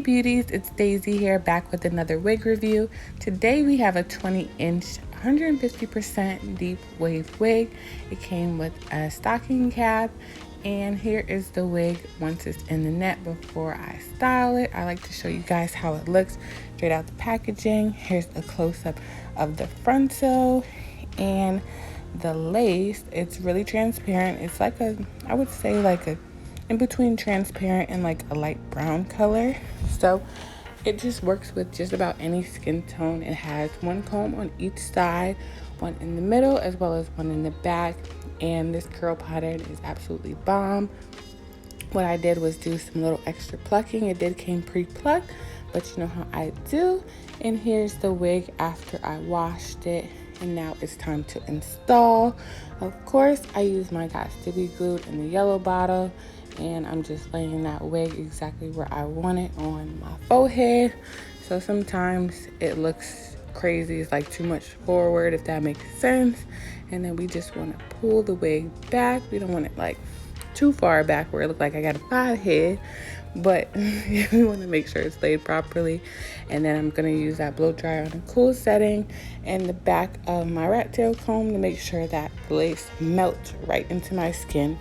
beauties, it's Daisy here, back with another wig review. Today we have a 20-inch 150% deep wave wig. It came with a stocking cap, and here is the wig once it's in the net before I style it. I like to show you guys how it looks straight out the packaging. Here's a close-up of the frontal and the lace. It's really transparent. It's like I would say like a in between transparent and like a light brown color. So it just works with just about any skin tone. It has one comb on each side, one in the middle as well as one in the back, and this curl pattern is absolutely bomb. What I did was do some little extra plucking. It did came pre-plucked, but you know how I do. And here's the wig after I washed it, and now it's time to install. Of course, I use my Got to Be Glued in the yellow bottle, and I'm just laying that wig exactly where I want it on my forehead. So sometimes it looks crazy, it's like too much forward, if that makes sense. And then we just want to pull the wig back. We don't want it like too far back where it looks like I got a five head, but we want to make sure it's laid properly. And then I'm going to use that blow dryer on a cool setting and the back of my rat tail comb to make sure that the lace melts right into my skin.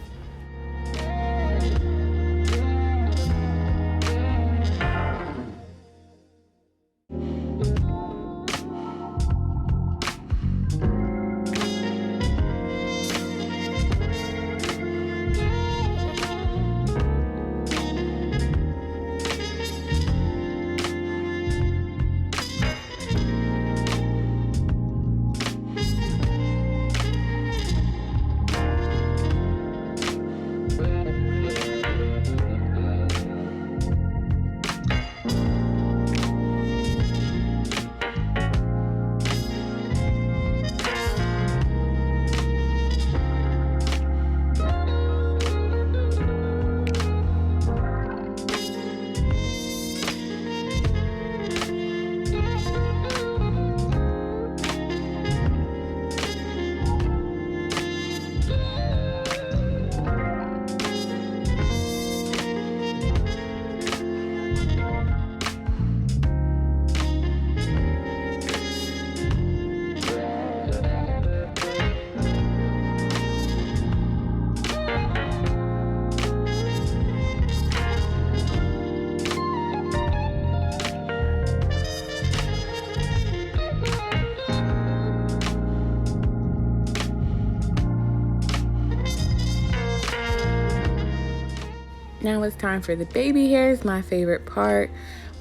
Now it's time for the baby hairs, my favorite part.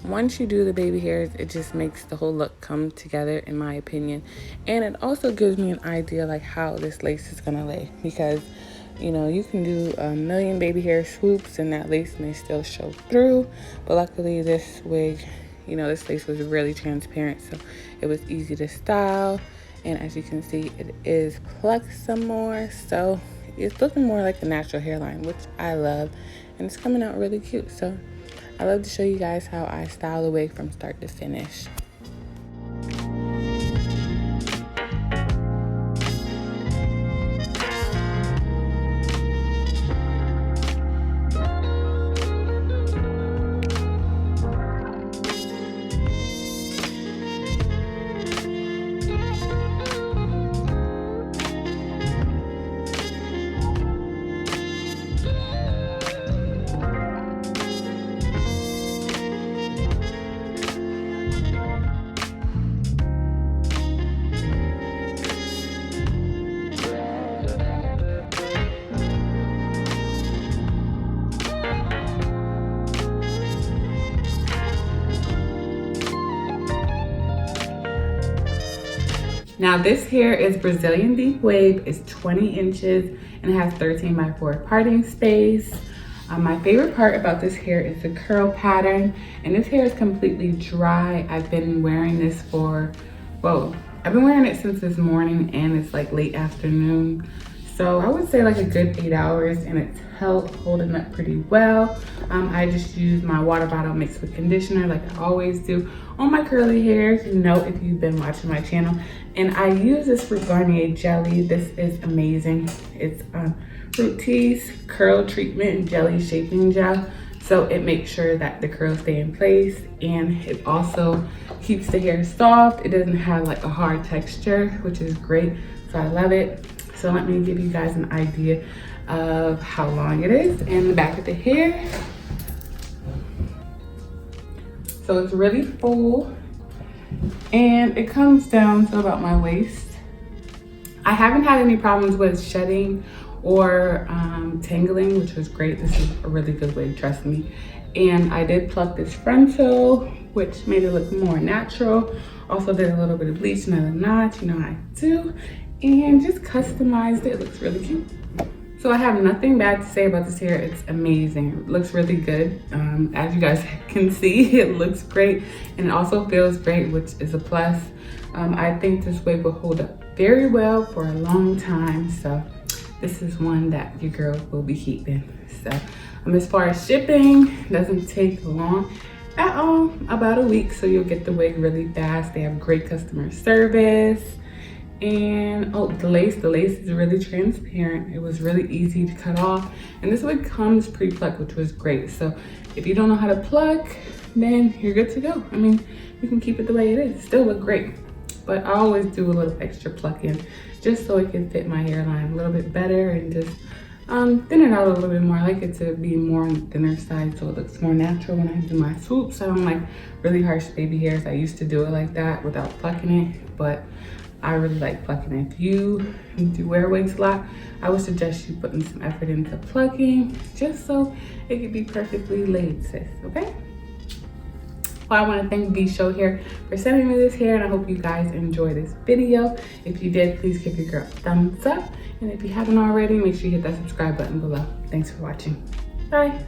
Once you do the baby hairs, it just makes the whole look come together, in my opinion. And it also gives me an idea like how this lace is gonna lay, because you know, you can do a million baby hair swoops and that lace may still show through. But luckily this wig, you know, this lace was really transparent, so it was easy to style. And as you can see, it is plucked some more, so it's looking more like a natural hairline, which I love, and it's coming out really cute. So I love to show you guys how I style the wig from start to finish. Now this hair is Brazilian deep wave. It's 20 inches and it has 13 by 4 parting space. My favorite part about this hair is the curl pattern, and this hair is completely dry. I've been wearing this for, well, I've been wearing it since this morning, and it's like late afternoon. So I would say like a good 8 hours, and it's holding up pretty well. I just use my water bottle mixed with conditioner like I always do on my curly hairs, you know, if you've been watching my channel. And I use this Fruit Garnier jelly. This is amazing. It's Fruit Teas Curl Treatment and Jelly Shaping Gel. So it makes sure that the curls stay in place, and it also keeps the hair soft. It doesn't have like a hard texture, which is great. So I love it. So let me give you guys an idea of how long it is and the back of the hair. So it's really full and it comes down to about my waist. I haven't had any problems with shedding or tangling, which was great. This is a really good wig, trust me. And I did pluck this frontal, which made it look more natural. Also did a little bit of bleach and a notch, you know how I do, and just customized it. It looks really cute. So I have nothing bad to say about this hair. It's amazing. It looks really good. As you guys can see, it looks great, and it also feels great, which is a plus. I think this wig will hold up very well for a long time. So this is one that your girl will be keeping. So as far as shipping, doesn't take long at all, about a week. So you'll get the wig really fast. They have great customer service. And oh, the lace is really transparent. It was really easy to cut off. And this wig comes pre-plucked, which was great. So if you don't know how to pluck, then you're good to go. I mean, you can keep it the way it is. Still look great. But I always do a little extra plucking just so it can fit my hairline a little bit better and just thin it out a little bit more. I like it to be more on the thinner side so it looks more natural when I do my swoops. I don't like really harsh baby hairs. I used to do it like that without plucking it, but I really like plucking it. If you do wear wigs a lot, I would suggest you putting some effort into plucking just so it can be perfectly laid, sis, okay? Well, I want to thank Vshow here for sending me this hair, and I hope you guys enjoyed this video. If you did, please give your girl a thumbs up. And if you haven't already, make sure you hit that subscribe button below. Thanks for watching. Bye.